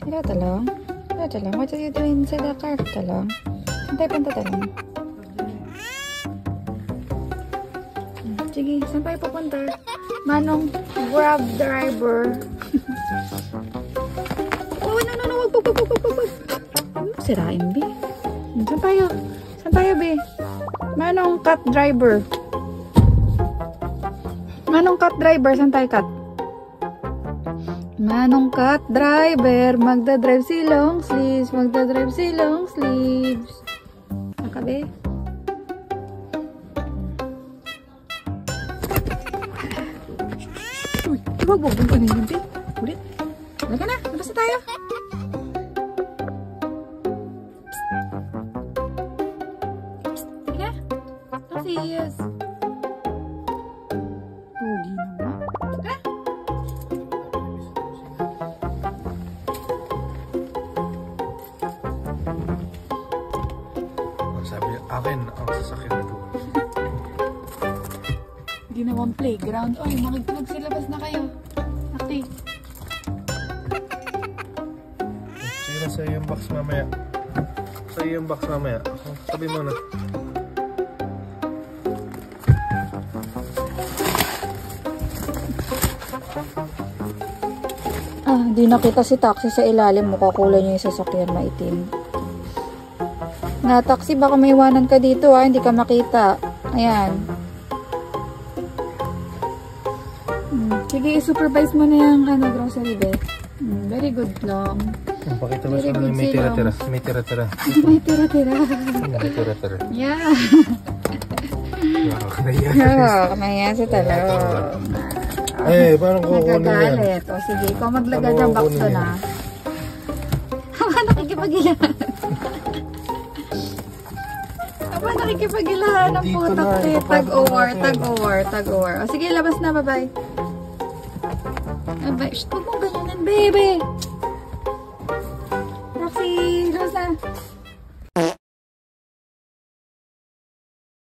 Hello, Talong. Hello, Talong. What are you doing sa the car, Talong? Saan tayo punta, Talong? Sige, saan tayo pupunta? Manong Grab driver. Oh, no. Wag. Sirain, B. Saan tayo? Saan tayo, B? Manong cat driver. Manong cat driver, saan tayo, cat? Manong cat driver, magdadrive si long sleeves, magdadrive si long sleeves. Nakabe? Uy, wag ano yun, B? Ulit. Halika na, labas na tayo. Halika. Yes. Pogi naman. Halika. Sabi akin ang sasakyan ito. Hindi naman playground. Oy, magsilabas na kayo. Nakti. Sige na sa yung box mamaya. Sa yung box mamaya. Sabi mo na. Di nakita si taxi sa ilalim. Mukha niya yung sasakyan maitim. Na taxi, baka may iwanan ka dito hindi ka makita. Ayan. Sige, supervise mo na yung grocery bag. Very good lang. Pakita mo sa may tira-tira. May tira-tira. May tira-tira. May tira-tira. Yeah. Kamayan si Talong. Parang kukunin yan. Nagagalit. O sige, ikaw maglagay ng box doon Nakikipagilahan. Nakikipagilahan ng putak. Tag-over. O sige, labas na. Bye-bye. Bye-bye. Shh, huwag mong ganyanin, baby. Roxy, labas na.